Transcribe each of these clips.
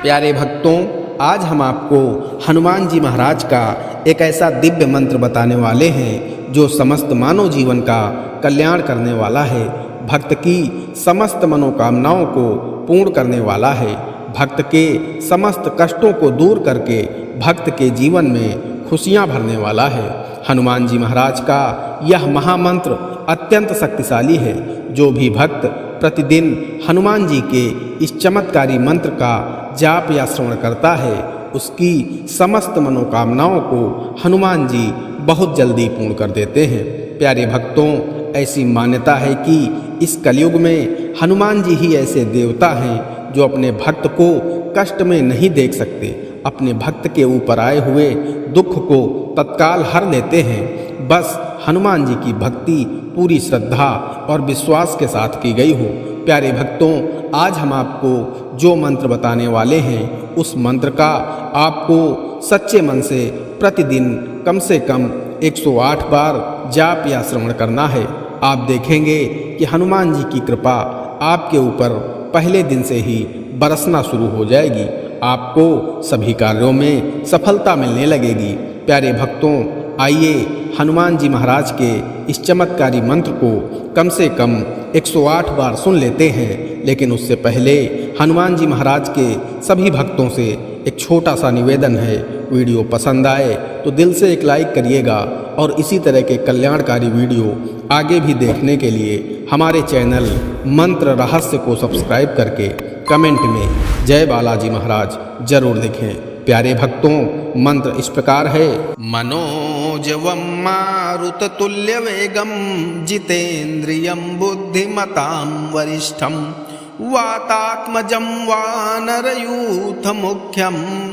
प्यारे भक्तों, आज हम आपको हनुमान जी महाराज का एक ऐसा दिव्य मंत्र बताने वाले हैं जो समस्त मानव जीवन का कल्याण करने वाला है, भक्त की समस्त मनोकामनाओं को पूर्ण करने वाला है, भक्त के समस्त कष्टों को दूर करके भक्त के जीवन में खुशियां भरने वाला है। हनुमान जी महाराज का यह महामंत्र अत्यंत शक्तिशाली है। जो भी भक्त प्रतिदिन हनुमान जी के इस चमत्कारी मंत्र का जाप या श्रवण करता है, उसकी समस्त मनोकामनाओं को हनुमान जी बहुत जल्दी पूर्ण कर देते हैं। प्यारे भक्तों, ऐसी मान्यता है कि इस कलयुग में हनुमान जी ही ऐसे देवता हैं जो अपने भक्त को कष्ट में नहीं देख सकते, अपने भक्त के ऊपर आए हुए दुख को तत्काल हर लेते हैं। बस हनुमान जी की भक्ति पूरी श्रद्धा और विश्वास के साथ की गई हो। प्यारे भक्तों, आज हम आपको जो मंत्र बताने वाले हैं, उस मंत्र का आपको सच्चे मन से प्रतिदिन कम से कम 108 बार जाप या श्रवण करना है। आप देखेंगे कि हनुमान जी की कृपा आपके ऊपर पहले दिन से ही बरसना शुरू हो जाएगी। आपको सभी कार्यों में सफलता मिलने लगेगी। प्यारे भक्तों, आइए हनुमान जी महाराज के इस चमत्कारी मंत्र को कम से कम 108 बार सुन लेते हैं। लेकिन उससे पहले हनुमान जी महाराज के सभी भक्तों से एक छोटा सा निवेदन है। वीडियो पसंद आए तो दिल से एक लाइक करिएगा और इसी तरह के कल्याणकारी वीडियो आगे भी देखने के लिए हमारे चैनल मंत्र रहस्य को सब्सक्राइब करके कमेंट में जय बालाजी महाराज जरूर लिखें। प्यारे भक्तों, मंत्र इस प्रकार है। मनोजवं मारुततुल्य वेगं जितेन्द्रियं बुद्धिमतां वरिष्ठं वातात्मजं वानरयूथमुख्यं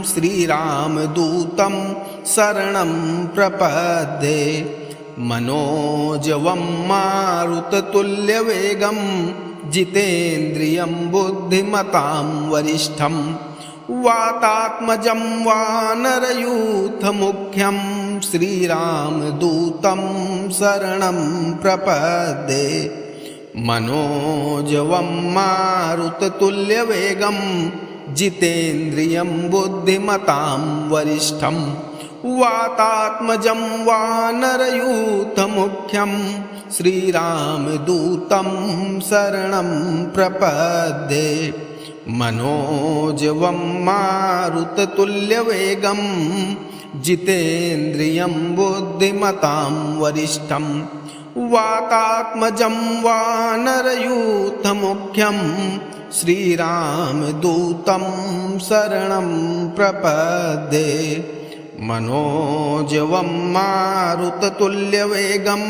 श्रीरामदूतं शरणं प्रपद्ये। मनोजवं मारुततुल्य वेगं जितेन्द्रियं बुद्धिमतां वरिष्ठं वातात्मजं वानरयूथमुख्यं श्रीरामदूतं शरणं प्रपद्ये। मनोजवं मारुततुल्यवेगं जितेन्द्रियं बुद्धिमतां वरिष्ठं वातात्मजं वानरयूथमुख्यं श्रीरामदूतं शरणं प्रपद्ये। मनोजवं मारुततुल्यवेगं जितेन्द्रियं बुद्धिमतां वरिष्ठं वातात्मजं वानरयूथमुख्यं श्रीरामदूतं शरणं प्रपद्ये। मनोजवं मारुततुल्यवेगं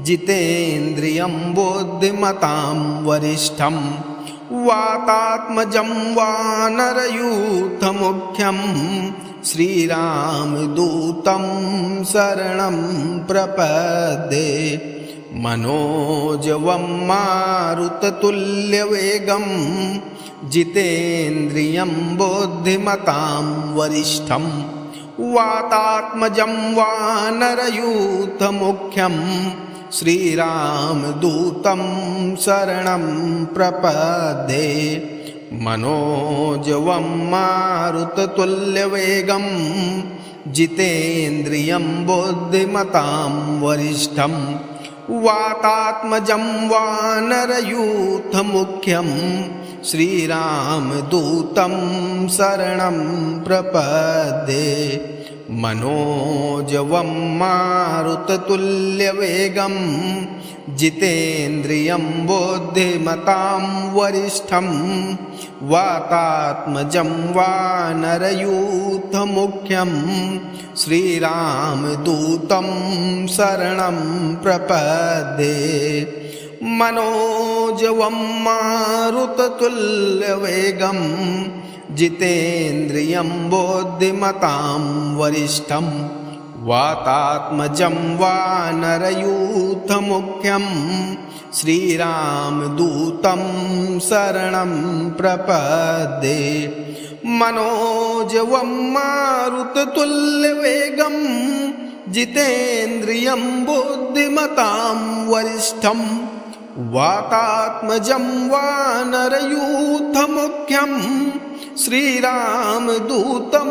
जितेन्द्रियं बुद्धिमतां वरिष्ठं वातात्मजं वानरयूथमुख्यं श्रीरामदूतं शरणं प्रपद्ये। मनोजवं मारुततुल्यवेगं जितेन्द्रियं बुद्धिमतां वरिष्ठं वातात्मजं वानरयूथमुख्यं श्रीरामदूतं शरणं प्रपद्ये। मनोजवं मारुततुल्यवेगं जितेन्द्रियं बुद्धिमतां वरिष्ठं वातात्मजं वानरयूथमुख्यं श्रीरामदूतं शरणं प्रपद्ये। मनोजवं मारुततुल्यवेगं जितेन्द्रियं बुद्धिमतां वरिष्ठं वातात्मजं वानरयूथमुख्यं श्रीरामदूतं शरणं प्रपद्ये। मनोजवं मारुततुल्यवेगं जितेन्द्रियं बुद्धिमतां वरिष्ठं वातात्मजं वानरयूथमुख्यं श्रीरामदूतं शरणं प्रपद्ये। मनोजवं मारुततुल्यवेगं जितेन्द्रियं बुद्धिमतां वरिष्ठं वातात्मजं वानरयूथमुख्यं श्रीरामदूतं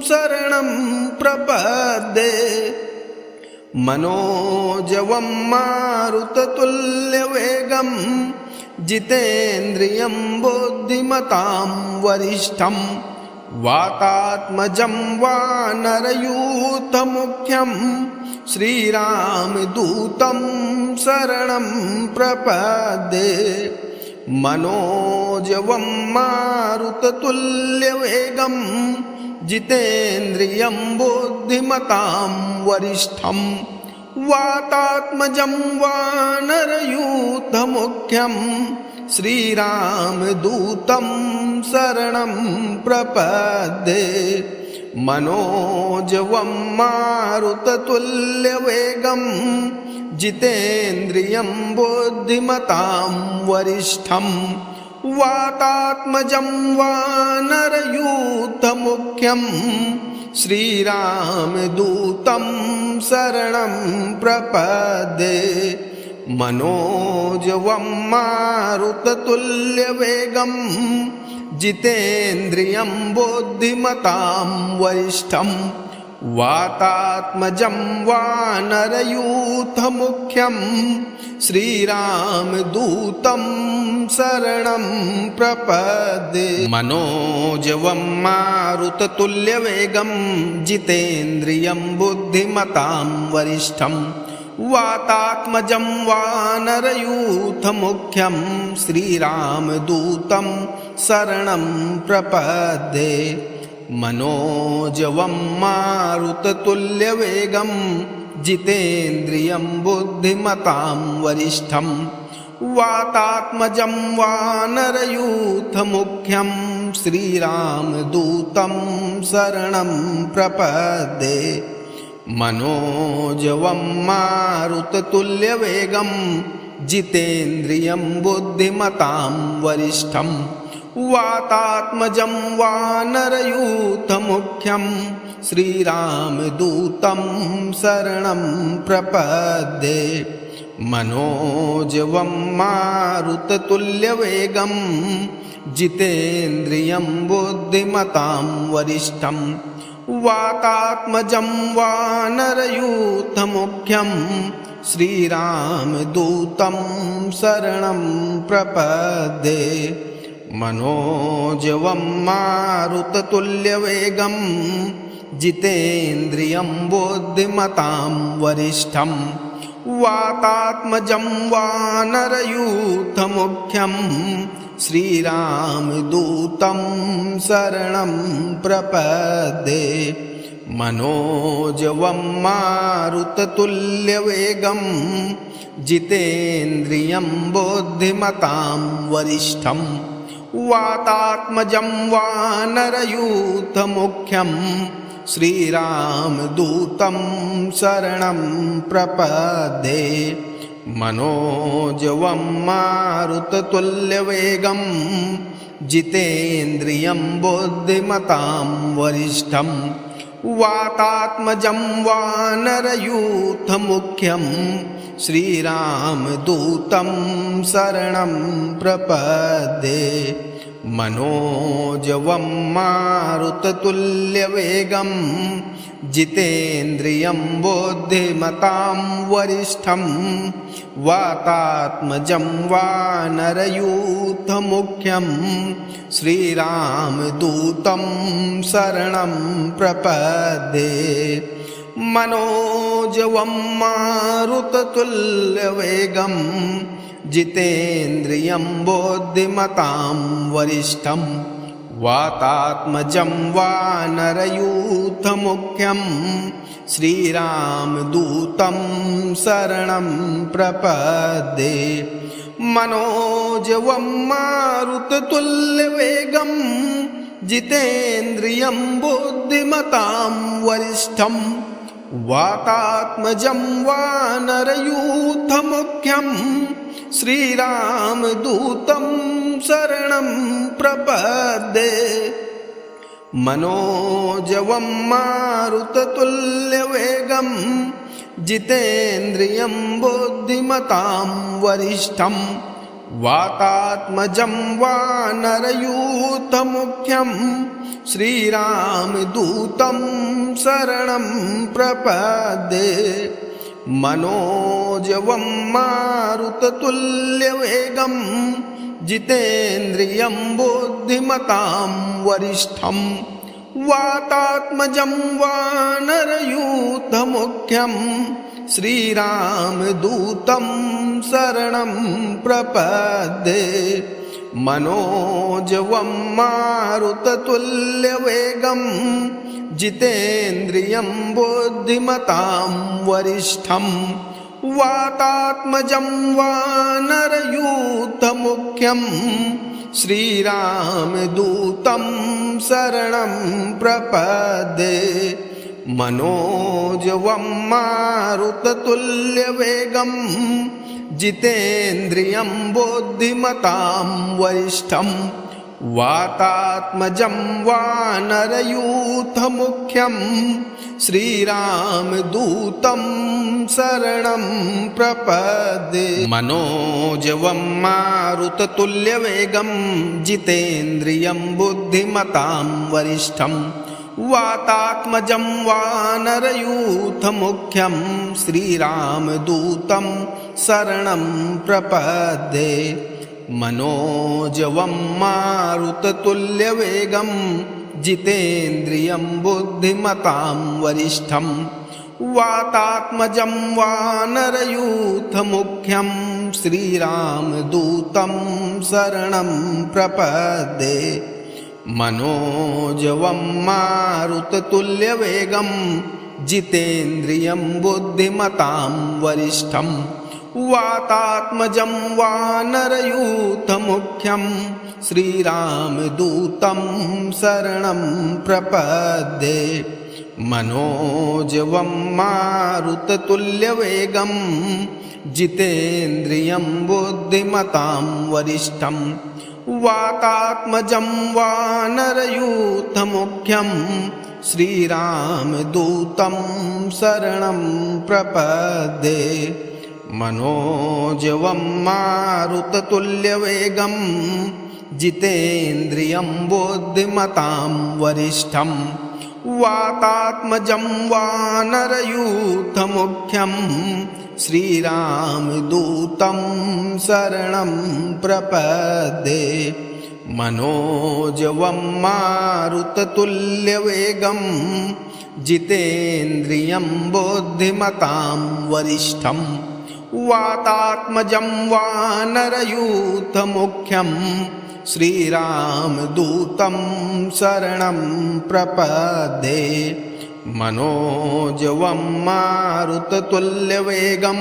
शरणं प्रपद्ये। मनोजवं मारुततुल्यवेगं जितेन्द्रियं बुद्धिमतां वरिष्ठं वातात्मजं वानरयूथमुख्यं श्रीरामदूतं शरणं प्रपद्ये। मनोजवं मारुततुल्यवेगं जितेन्द्रियं बुद्धिमतां वरिष्ठं वातात्मजं वानरयूथमुख्यं श्रीरामदूतं शरणं प्रपद्ये। मनोजवं मारुततुल्यवेगं जितेन्द्रियं बुद्धिमतां वरिष्ठं वातात्मजं वानरयूथमुख्यं श्रीरामदूतं शरणं प्रपद्ये। मनोजवं मारुततुल्यवेगं जितेन्द्रियं बुद्धिमतां वरिष्ठं वातात्मजं वानरयूथमुख्यं श्रीरामदूतं शरणं प्रपद्ये। मनोजवं मारुततुल्यवेगं जितेन्द्रियं बुद्धिमतां वरिष्ठं वातात्मजं वानरयूथमुख्यं श्रीरामदूतं शरणं प्रपद्ये। मनोजवं मारुततुल्यवेगं जितेन्द्रियं बुद्धिमतां वरिष्ठं वातात्मजं वानरयूथमुख्यं श्रीरामदूतं शरणं प्रपद्ये। मनोजवं मारुततुल्यवेगं जितेन्द्रियं बुद्धिमतां वरिष्ठं वातात्मजं वानरयूथमुख्यं श्रीरामदूतं शरणं प्रपद्ये। मनोजवं मारुततुल्यवेगं जितेन्द्रियं बुद्धिमतां वरिष्ठं वातात्मजं वानरयूथमुख्यं श्रीरामदूतं शरणं प्रपद्ये। मनोजवं मारुततुल्यवेगं जितेन्द्रियं बुद्धिमतां वरिष्ठं वातात्मजं वानरयूथमुख्यं श्रीरामदूतं शरणं प्रपद्ये। मनोजवं मारुततुल्यवेगं जितेन्द्रियं बुद्धिमतां वरिष्ठं वातात्मजं वानरयूथमुख्यं श्रीरामदूतं शरणं प्रपद्ये। मनोजवं मारुततुल्यवेगं जितेन्द्रियं बुद्धिमतां वरिष्ठं वातात्मजं वानरयूथमुख्यं श्रीरामदूतं शरणं प्रपद्ये। मनोजवं मारुततुल्यवेगं जितेन्द्रियं बुद्धिमतां वरिष्ठं वातात्मजं वानरयूथमुख्यं श्रीरामदूतं शरणं प्रपद्ये। मनोजवं मारुततुल्यवेगं जितेन्द्रियं बुद्धिमतां वरिष्ठं वातात्मजं वानरयूथमुख्यं श्रीरामदूतं शरणं प्रपद्ये। मनोजवं मारुततुल्यवेगं जितेन्द्रियं बुद्धिमतां वरिष्ठं वातात्मजं वानरयूथमुख्यं श्रीरामदूतं शरणं प्रपद्ये। मनोजवं मारुततुल्यवेगं जितेन्द्रियं बुद्धिमतां वरिष्ठं वातात्मजं वानरयूथमुख्यं श्रीरामदूतं शरणं प्रपद्ये मनोजवं मारुततुल्यवेगं जितेन्द्रियं बुद्धिमतां वरिष्ठं वातात्मजं वानरयूथमुख्यं श्रीरामदूतं शरणं प्रपद्ये मनोजवं मारुततुल्यवेगं जितेन्द्रियं बुद्धिमतां वरिष्ठं वातात्मजं वानरयूथमुख्यं श्रीरामदूतं शरणं प्रपद्ये मनोजवं मारुततुल्यवेगं जितेन्द्रियं बुद्धिमतां वरिष्ठं वातात्मजं वानरयूथमुख्यं श्रीरामदूतं शरणं प्रपद्ये मनोजवं मारुततुल्यवेगं जितेन्द्रियं बुद्धिमतां वरिष्ठं वातात्मजं वानरयूथमुख्यं श्रीरामदूतं शरणं प्रपद्ये मनोजवं मारुततुल्यवेगं जितेन्द्रियं बुद्धिमतां वरिष्ठं वातात्मजं वानरयूथमुख्यं श्रीरामदूतं शरणं प्रपद्ये मनोजवं मारुततुल्यवेगं जितेन्द्रियं बुद्धिमतां वरिष्ठं वातात्मजं वानरयूथमुख्यं श्रीरामदूतं शरणं प्रपद्ये मनोजवं मारुततुल्यवेगं जितेन्द्रियं बुद्धिमतां वरिष्ठं वातात्मजं वानरयूथमुख्यं श्रीरामदूतं शरणं प्रपद्ये मनोजवं मारुततुल्यवेगं जितेन्द्रियं बुद्धिमतां वरिष्ठं वातात्मजं वानरयूथमुख्यं श्रीरामदूतं शरणं प्रपद्ये मनोजवं मारुततुल्यवेगं जितेन्द्रियं बुद्धिमतां वरिष्ठं वातात्मजं वानरयूथमुख्यं श्रीरामदूतं शरणं प्रपद्ये मनोजवं मारुततुल्यवेगं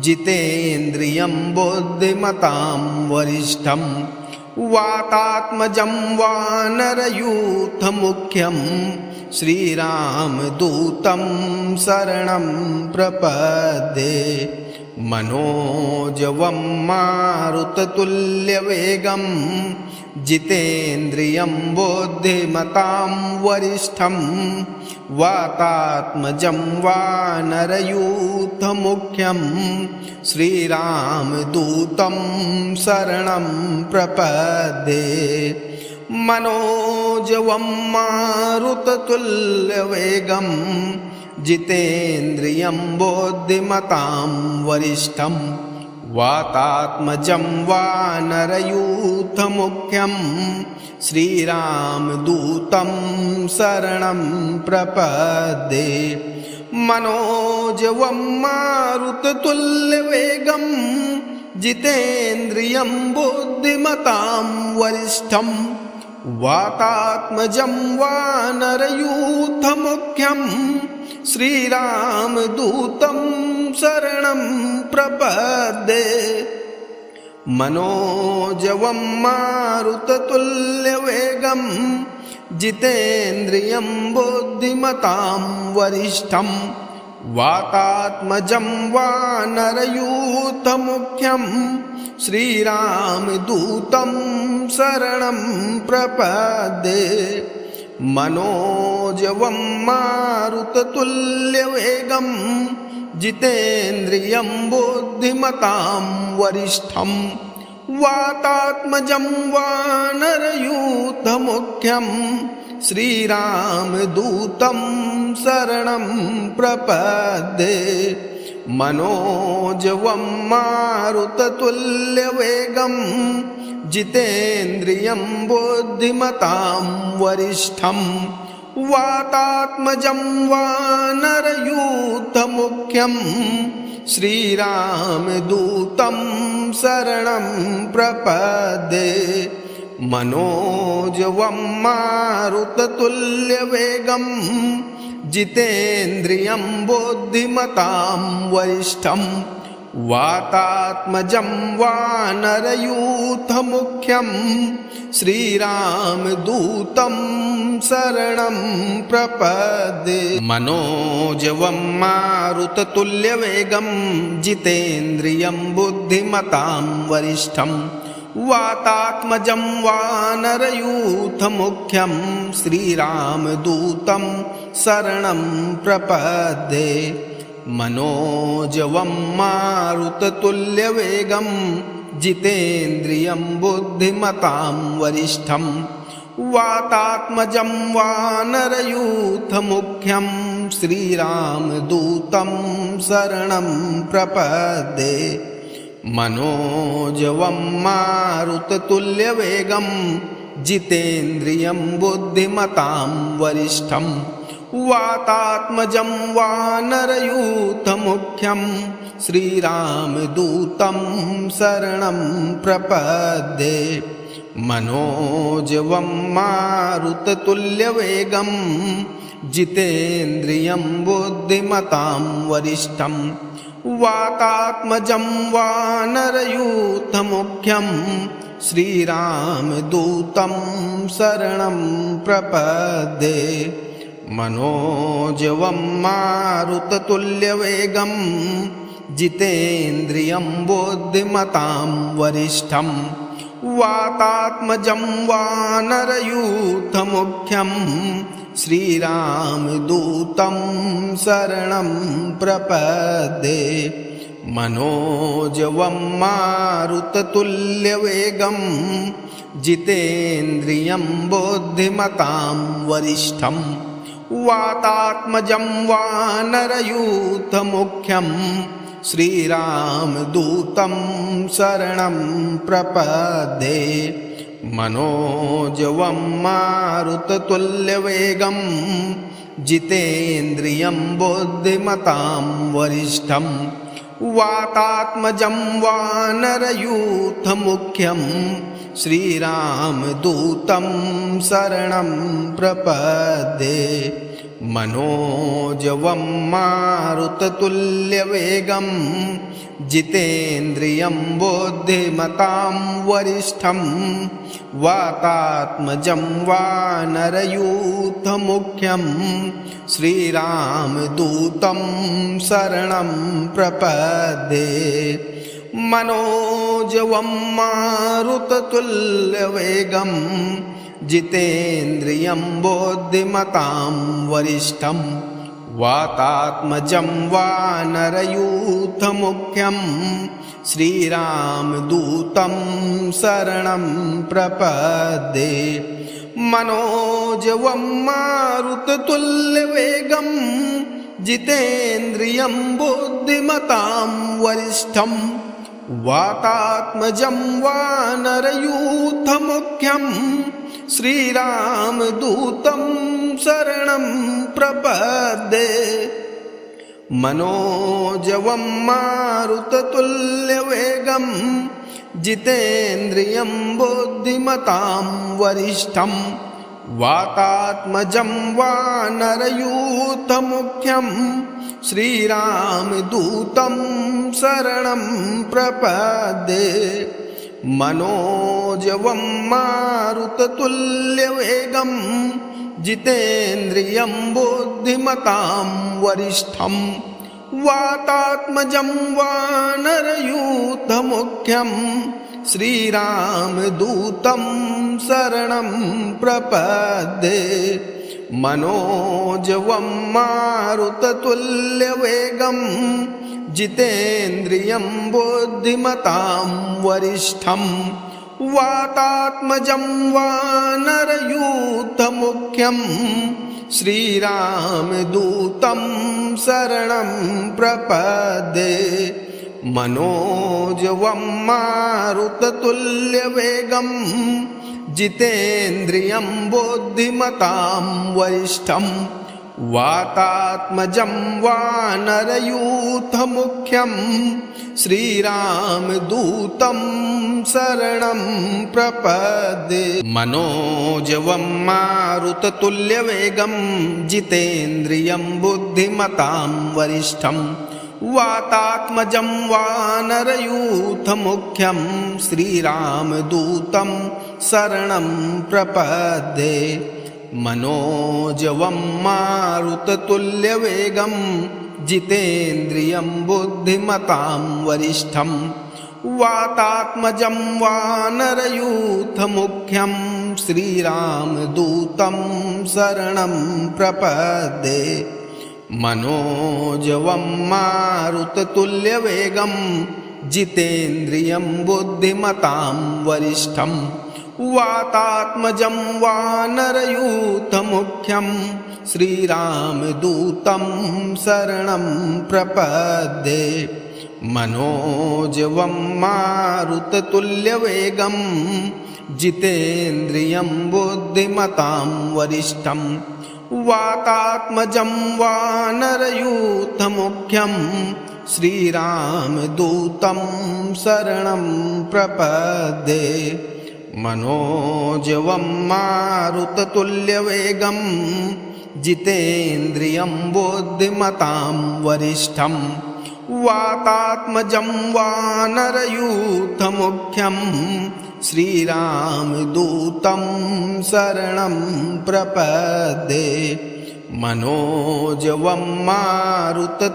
जितेन्द्रियं बुद्धिमतां वरिष्ठं वातात्मजं वानरयूथमुख्यं श्रीरामदूतं शरणं प्रपद्ये मनोजवं मारुततुल्यवेगं जितेन्द्रियं बुद्धिमतां वरिष्ठं वातात्मजं वानरयूथमुख्यं श्रीरामदूतं शरणं प्रपद्ये मनोजवं मारुततुल्यवेगं जितेन्द्रियं बुद्धिमतां वरिष्ठं वातात्मजं वानरयूथमुख्यं श्रीरामदूतं शरणं प्रपद्ये मनोजवं मारुततुल्यवेगं जितेन्द्रियं बुद्धिमतां वरिष्ठं वातात्मजं वानरयूथमुख्यं श्रीरामदूतं शरणं प्रपद्ये मनोजवं मारुततुल्यवेगं जितेन्द्रियं बुद्धिमतां वरिष्ठं वातात्मजं वानरयूथमुख्यं श्रीरामदूतं शरणं प्रपद्ये मनोजवं मारुततुल्यवेगं जितेन्द्रियं बुद्धिमतां वरिष्ठं वातात्मजं वानरयूथमुख्यं श्रीरामदूतं शरणं प्रपद्ये मनोजवं मारुततुल्यवेगं जितेन्द्रियं बुद्धिमतां वरिष्ठं वातात्मजं वानरयूथमुख्यं श्रीरामदूतं शरणं प्रपद्ये मनोजवं मारुततुल्यवेगं जितेन्द्रियं बुद्धिमतां वरिष्ठं वातात्मजं वानरयूथमुख्यं श्रीरामदूतं शरणं प्रपद्ये मनोजवं मारुततुल्यवेगं जितेन्द्रियं बुद्धिमतां वरिष्ठं वातात्मजं वानरयूथमुख्यं श्रीरामदूतं शरणं प्रपद्ये मनोजवं मारुततुल्यवेगं जितेन्द्रियं बुद्धिमतां वरिष्ठं वातात्मजं वानरयूथमुख्यं श्रीरामदूतं शरणं प्रपद्ये मनोजवं मारुततुल्यवेगं जितेन्द्रियं बुद्धिमतां वरिष्ठं वातात्मजं वानरयूथमुख्यं श्रीरामदूतं शरणं प्रपद्ये मनोजवं मारुततुल्यवेगं जितेन्द्रियं बुद्धिमतां वरिष्ठं वातात्मजं वानरयूथमुख्यं श्रीरामदूतं शरणं प्रपद्ये मनोजवं मारुततुल्यवेगं जितेन्द्रियं बुद्धिमतां वरिष्ठं वातात्मजं वानरयूथमुख्यं श्रीरामदूतं शरणं प्रपद्ये मनोजवं मारुततुल्यवेगं जितेन्द्रियं बुद्धिमतां वरिष्ठं वातात्मजं वानरयूथमुख्यं श्रीरामदूतं शरणं प्रपद्ये मनोजवं मारुततुल्यवेगं जितेन्द्रियं बुद्धिमतां वरिष्ठं वातात्मजं वानरयूथमुख्यं श्रीरामदूतं शरणं प्रपद्ये मनोजवं मारुततुल्यवेगं जितेन्द्रियं बुद्धिमतां वरिष्ठं वातात्मजं वानरयूथमुख्यं श्रीरामदूतं शरणं प्रपद्ये मनोजवं मारुततुल्यवेगं जितेन्द्रियं बुद्धिमतां वरिष्ठं वातात्मजं वानरयूथमुख्यं श्रीरामदूतं शरणं प्रपद्ये मनोजवं मारुततुल्यवेगं जितेन्द्रियं बुद्धिमतां वरिष्ठं वातात्मजं वानरयूथमुख्यं श्रीरामदूतं शरणं प्रपद्ये मनोजवं मारुततुल्यवेगं जितेन्द्रियं बुद्धिमतां वरिष्ठं वातात्मजं वानरयूथमुख्यं श्रीरामदूतं शरणं प्रपद्ये मनोजवं मारुततुल्यवेगं जितेन्द्रियं बुद्धिमतां वरिष्ठं वातात्मजं वानरयूथमुख्यं श्रीरामदूतं शरणं प्रपद्ये मनोजवं मारुततुल्यवेगं जितेन्द्रियं बुद्धिमतां वरिष्ठं वातात्मजं वानरयूथमुख्यं श्रीरामदूतं शरणं प्रपद्ये मनोजवं मारुततुल्यवेगं जितेन्द्रियं बुद्धिमतां वरिष्ठं वातात्मजं वानरयूथमुख्यं श्रीरामदूतं शरणं प्रपद्ये मनोजवं मारुततुल्यवेगं जितेन्द्रियं बुद्धिमतां वरिष्ठं वातात्मजं वानरयूथमुख्यं श्रीरामदूतं शरणं प्रपद्ये मनोजवं मारुततुल्यवेगं जितेन्द्रियं बुद्धिमतां वरिष्ठं वातात्मजं वानरयूथमुख्यं श्रीरामदूतं शरणं प्रपद्ये मनोजवं मारुततुल्यवेगं जितेन्द्रियं बुद्धिमतां वरिष्ठं वातात्मजं वानरयूथमुख्यं श्रीरामदूतं शरणं प्रपद्ये मनोजवं मारुततुल्यवेगं जितेन्द्रियं बुद्धिमतां वरिष्ठं वातात्मजं वानरयूथमुख्यं श्रीरामदूतं शरणं प्रपद्ये मनोजवं मारुततुल्यवेगं जितेन्द्रियं बुद्धिमतां वरिष्ठं वातात्मजं वानरयूथमुख्यं श्रीरामदूतं शरणं प्रपद्ये मनोजवं मारुततुल्यवेगं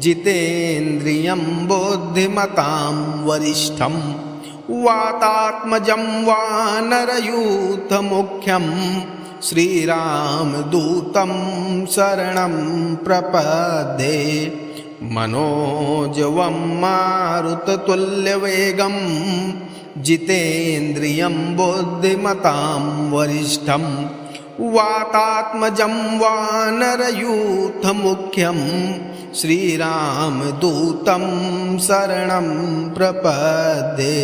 जितेन्द्रियं बुद्धिमतां वरिष्ठं वातात्मजं वानरयूथमुख्यं श्रीरामदूतं शरणं प्रपद्ये मनोजवं मारुततुल्यवेगं जितेन्द्रियं बुद्धिमतां वरिष्ठं वातात्मजं वानरयूथमुख्यं श्रीरामदूतं शरणं प्रपद्ये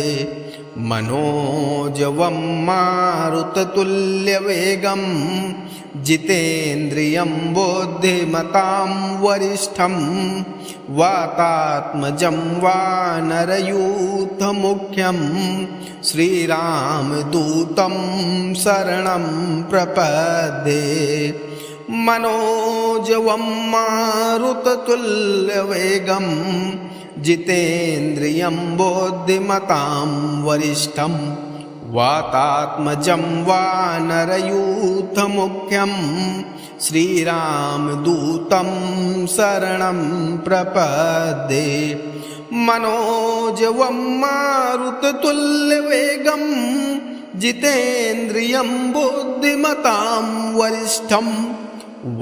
मनोजवं मारुततुल्यवेगं जितेन्द्रियं बुद्धिमतां वरिष्ठं वातात्मजं वानरयूथमुख्यं श्रीरामदूतं शरणं प्रपद्ये मनोजवं मारुततुल्यवेगं जितेन्द्रियं बुद्धिमतां वरिष्ठं वातात्मजं वानरयूथमुख्यं श्रीरामदूतं शरणं प्रपद्ये मनोजवं मारुततुल्यवेगं जितेन्द्रियं बुद्धिमतां वरिष्ठं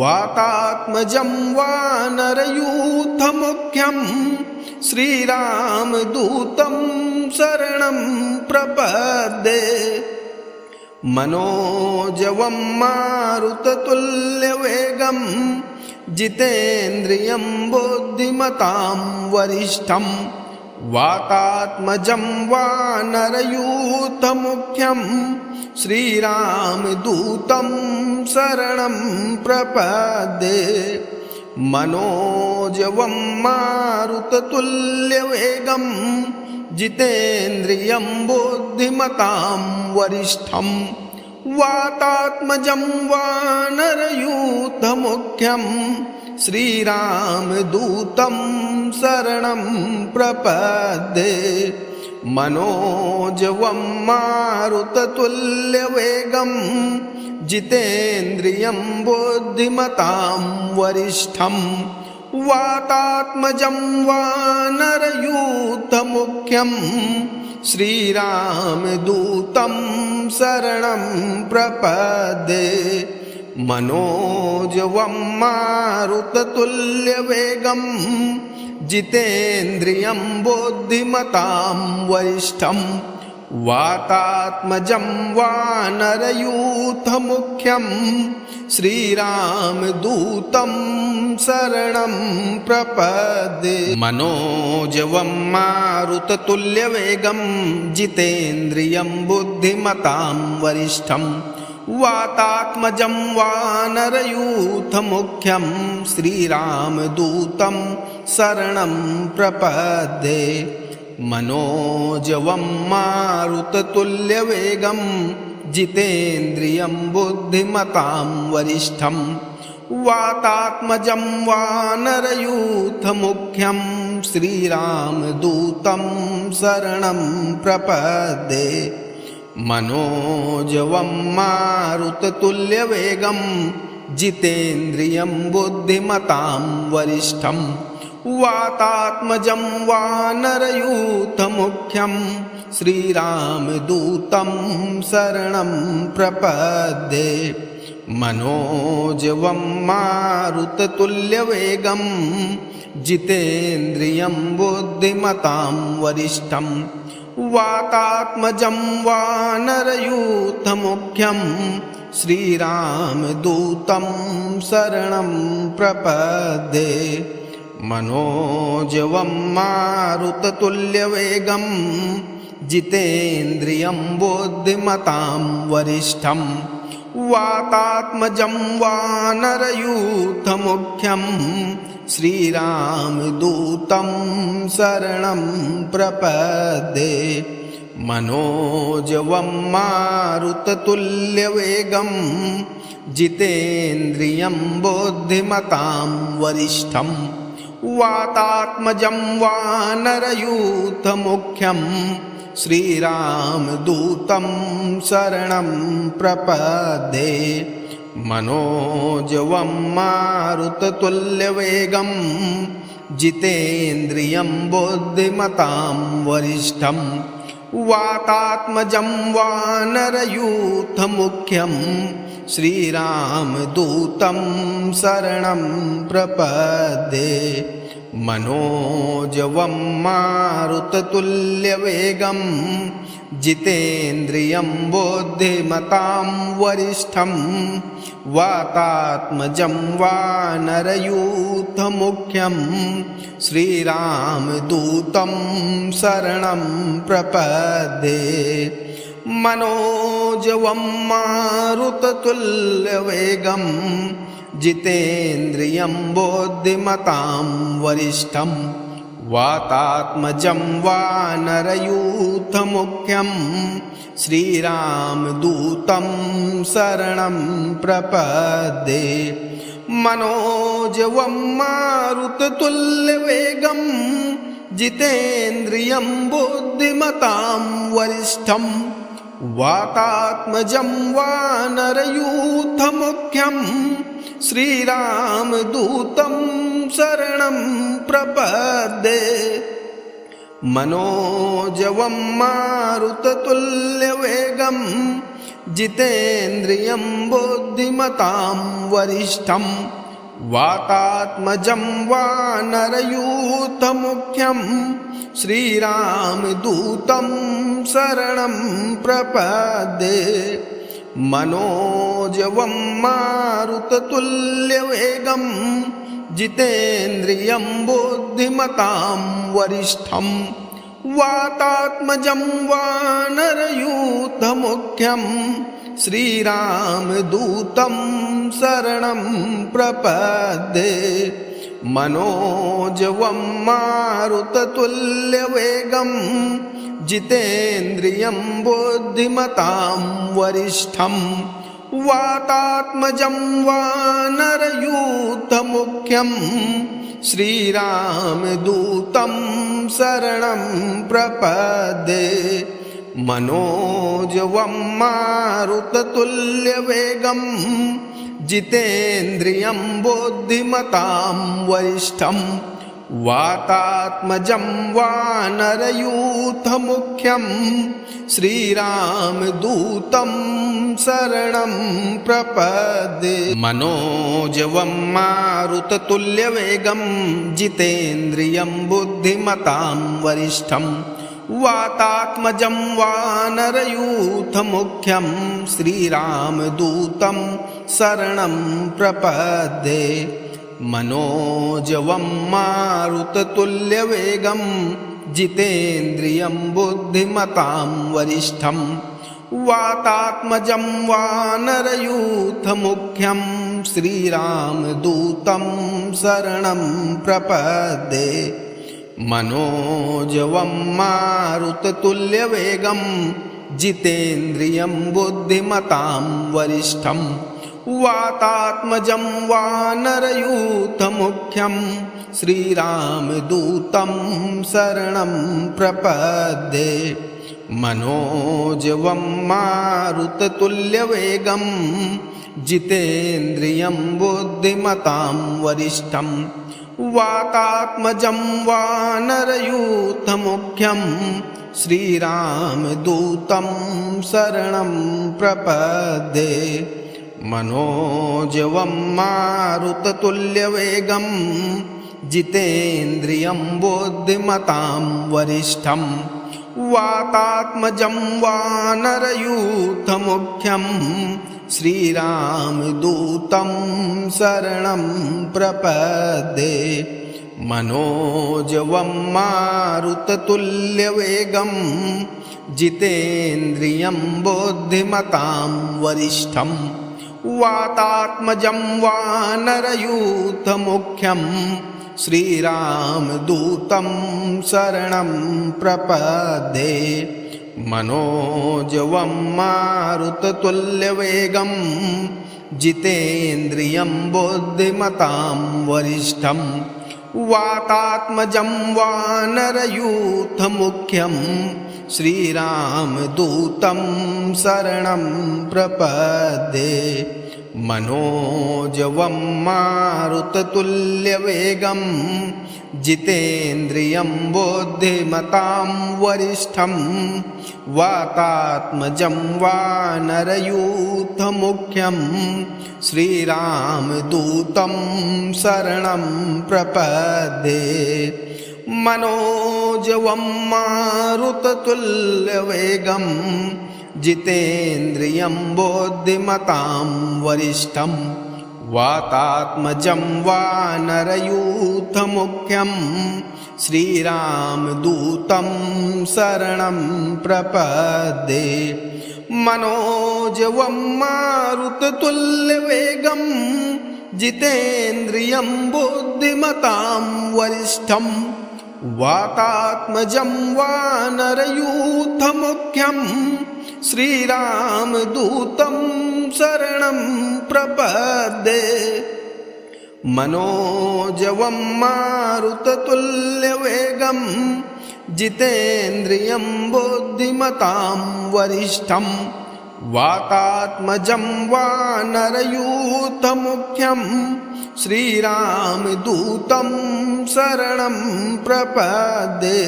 वातात्मजं वानरयूथमुख्यं श्रीरामदूतं शरणं प्रपद्ये मनोजवं मारुततुल्यवेगं जितेन्द्रियं बुद्धिमतां वरिष्ठं वातात्मजं वानरयूथमुख्यं श्रीरामदूतं शरणं प्रपद्ये मनोजवं मारुततुल्यवेगं जितेन्द्रियं बुद्धिमतां वरिष्ठं वातात्मजं वानरयूथमुख्यं श्रीरामदूतं शरणं प्रपद्ये मनोजवं मारुततुल्यवेगं जितेन्द्रियं बुद्धिमतां वरिष्ठं वातात्मजं वानरयूथमुख्यं श्रीरामदूतं शरणं प्रपद्ये मनोजवं मारुततुल्यवेगं जितेन्द्रियं बुद्धिमतां वरिष्ठं वातात्मजं वानरयूथमुख्यं श्रीरामदूतं शरणं प्रपद्ये। मनोजवं मारुततुल्यवेगं जितेन्द्रियं बुद्धिमतां वरिष्ठं वातात्मजं वानरयूथमुख्यं श्रीरामदूतं शरणं प्रपद्ये। मनोजवं मारुततुल्यवेगं जितेन्द्रियं बुद्धिमतां वरिष्ठं वातात्मजं वानरयूथमुख्यं श्रीरामदूतं शरणं प्रपद्ये। मनोजवं मारुततुल्यवेगं जितेन्द्रियं बुद्धिमतां वरिष्ठं वातात्मजं वानरयूथमुख्यं श्रीरामदूतं शरणं प्रपद्ये। मनोजवं मारुततुल्यवेगं जितेन्द्रियं बुद्धिमतां वरिष्ठं वातात्मजं वानरयूथमुख्यं श्रीरामदूतं शरणं प्रपद्ये। मनोजवं मारुततुल्यवेगं जितेन्द्रियं बुद्धिमतां वरिष्ठं वातात्मजं वानरयूथमुख्यं श्रीरामदूतं शरणं प्रपद्ये। मनोजवं मारुततुल्यवेगं जितेन्द्रियं बुद्धिमतां वरिष्ठं वातात्मजं वानरयूथमुख्यं श्रीरामदूतं शरणं प्रपद्ये। मनोजवं मारुततुल्यवेगं जितेन्द्रियं बुद्धिमतां वरिष्ठं वातात्मजं वानरयूथमुख्यं श्रीरामदूतं शरणं प्रपद्ये। मनोजवं मारुततुल्यवेगं जितेन्द्रियं बुद्धिमतां वरिष्ठं वातात्मजं वानरयूथमुख्यं श्रीरामदूतं शरणं प्रपद्ये। मनोजवं मारुततुल्यवेगं जितेन्द्रियं बुद्धिमतां वरिष्ठं वातात्मजं वानरयूथमुख्यं श्रीरामदूतं शरणं प्रपद्ये। मनोजवं मारुततुल्यवेगं जितेन्द्रियं बुद्धिमतां वरिष्ठं वातात्मजं वानरयूथमुख्यं श्रीरामदूतं शरणं प्रपद्ये। मनोजवं मारुततुल्यवेगं जितेन्द्रियं बुद्धिमतां वरिष्ठं वातात्मजं वानरयूथमुख्यं श्रीरामदूतं शरणं प्रपद्ये। मनोजवं मारुततुल्यवेगं जितेन्द्रियं बुद्धिमतां वरिष्ठं वातात्मजं वानरयूथमुख्यं श्रीरामदूतं शरणं प्रपद्ये। मनोजवं मारुततुल्यवेगं जितेन्द्रियं बुद्धिमतां वरिष्ठं वातात्मजं वानरयूथमुख्यं श्रीरामदूतं शरणं प्रपद्ये। मनोजवं मारुततुल्यवेगं जितेन्द्रियं बुद्धिमतां वरिष्ठं वातात्मजं वानरयूथमुख्यं श्रीरामदूतं शरणं प्रपद्ये। मनोजवं मारुततुल्यवेगं जितेन्द्रियं बुद्धिमतां वरिष्ठं वातात्मजं वानरयूथमुख्यं श्रीरामदूतं शरणं प्रपद्ये। मनोजवं मारुततुल्यवेगं जितेन्द्रियं बुद्धिमतां वरिष्ठं वातात्मजं वानरयूथमुख्यं श्रीरामदूतं शरणं प्रपद्ये। मनोजवं मारुततुल्यवेगं जितेन्द्रियं बुद्धिमतां वरिष्ठं वातात्मजं वानरयूथमुख्यं श्रीरामदूतं शरणं प्रपद्ये। मनोजवं मारुततुल्यवेगं जितेन्द्रियं बुद्धिमतां वरिष्ठं वातात्मजं वानरयूथमुख्यं श्रीरामदूतं शरणं प्रपद्ये। मनोजवं मारुततुल्यवेगं जितेन्द्रियं बुद्धिमतां वरिष्ठं वातात्मजं वानरयूथमुख्यं श्रीरामदूतं शरणं प्रपद्ये। मनोजवं मारुततुल्यवेगं जितेन्द्रियं बुद्धिमतां वरिष्ठं वातात्मजं वानरयूथमुख्यं श्रीरामदूतं शरणं प्रपद्ये। मनोजवं मारुततुल्यवेगं जितेन्द्रियं बुद्धिमतां वरिष्ठं वातात्मजं वानरयूथमुख्यं श्रीरामदूतं शरणं प्रपद्ये। मनोजवं मारुततुल्यवेगं जितेन्द्रियं बुद्धिमतां वरिष्ठं वातात्मजं वानरयूथमुख्यं श्रीरामदूतं शरणं प्रपद्ये। मनोजवं मारुततुल्यवेगं जितेन्द्रियं बुद्धिमतां वरिष्ठं वातात्मजं वानरयूथमुख्यं श्रीरामदूतं शरणं प्रपद्ये। मनोजवं मारुततुल्यवेगं जितेन्द्रियं बुद्धिमतां वरिष्ठं वातात्मजं वानरयूथमुख्यं श्रीरामदूतं शरणं प्रपद्ये। मनोजवं मारुततुल्यवेगं जितेन्द्रियं बुद्धिमतां वरिष्ठं वातात्मजं वानरयूथमुख्यं श्रीरामदूतं शरणं प्रपद्ये।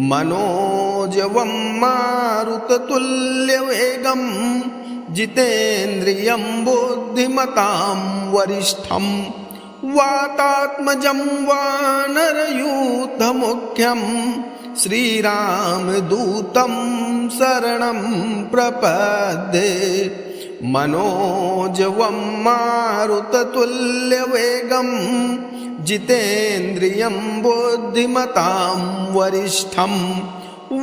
मनोजवं मारुततुल्यवेगं जितेन्द्रियं बुद्धिमतां वरिष्ठं वातात्मजं वानरयूथमुख्यं श्रीरामदूतं शरणं प्रपद्ये। मनोजवं मारुततुल्यवेगं जितेन्द्रियं बुद्धिमतां वरिष्ठं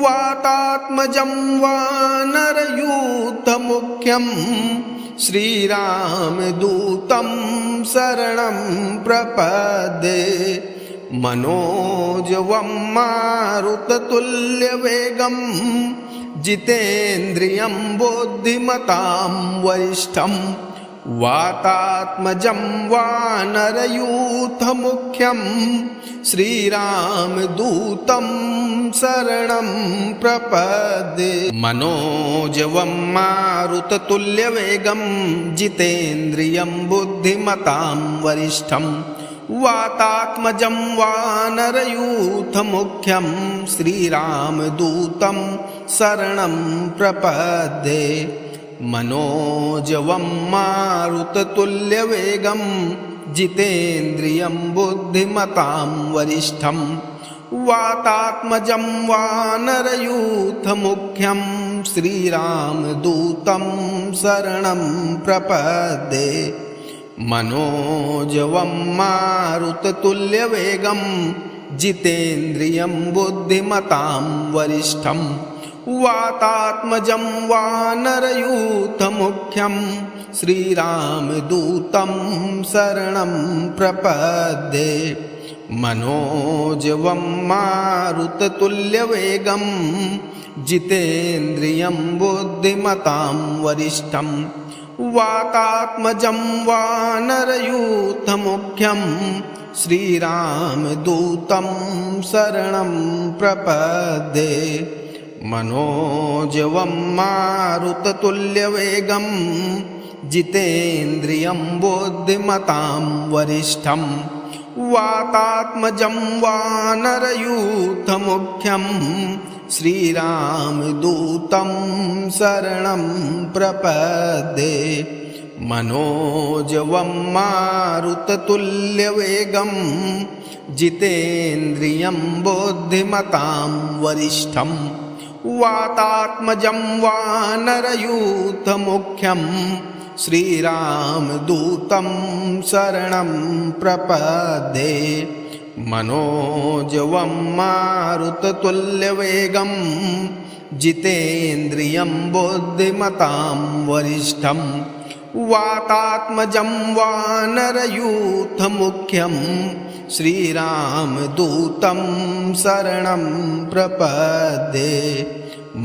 वातात्मजं वानरयूथमुख्यं श्रीरामदूतं शरणं प्रपद्ये। मनोजवं मारुततुल्यवेगं जितेन्द्रियं बुद्धिमतां वरिष्ठं वातात्मजं वानरयूथमुख्यं श्रीरामदूतं शरणं प्रपद्ये। मनोजवं मारुततुल्यवेगं जितेन्द्रियं बुद्धिमतां वरिष्ठं वातात्मजं वानरयूथमुख्यं श्रीरामदूतं शरणं प्रपद्ये मनोजवं मारुततुल्यवेगं जितेन्द्रियं बुद्धिमतां वरिष्ठं वातात्मजं वानरयूथमुख्यं श्रीरामदूतं शरणं प्रपद्ये मनोजवं मारुततुल्यवेगं जितेन्द्रियं बुद्धिमतां वरिष्ठं वातात्मजं वानरयूथमुख्यं श्रीरामदूतं शरणं प्रपद्ये मनोजवं मारुततुल्यवेगं जितेन्द्रियं बुद्धिमतां वरिष्ठं वातात्मजं वानरयूथमुख्यं श्रीरामदूतं शरणं प्रपद्ये मनोजवं मारुततुल्यवेगं जितेन्द्रियं बुद्धिमतां वरिष्ठं वातात्मजं वानरयूथमुख्यं श्रीरामदूतं शरणं प्रपद्ये मनोजवं मारुततुल्यवेगं जितेन्द्रियं बुद्धिमतां वरिष्ठं वातात्मजं वानरयूथमुख्यं श्रीरामदूतं शरणं प्रपद्ये मनोजवं मारुततुल्यवेगं जितेन्द्रियं बुद्धिमतां वरिष्ठं वातात्मजं वानरयूथमुख्यं श्रीरामदूतं शरणं प्रपद्ये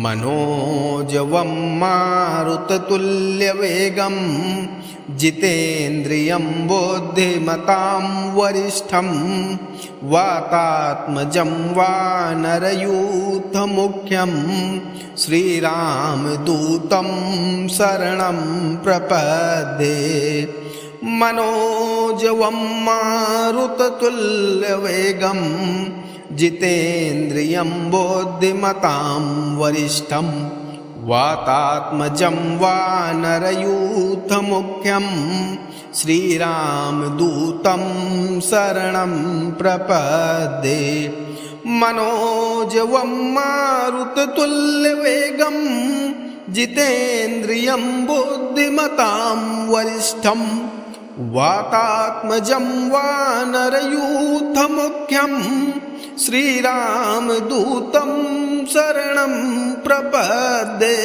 मनोजवं मारुततुल्यवेगं जितेन्द्रियं बुद्धिमतां वरिष्ठं वातात्मजं वानरयूथमुख्यं श्रीरामदूतं शरणं प्रपद्ये मनोजवं मारुततुल्यवेगं जितेन्द्रियं बुद्धिमतां वरिष्ठं वातात्मजं वानरयूथमुख्यं श्रीरामदूतं शरणं प्रपद्ये मनोजवं मारुततुल्यवेगं जितेन्द्रियं बुद्धिमतां वरिष्ठं वातात्मजं वानरयूथमुख्यं श्रीरामदूतं शरणं प्रपद्ये।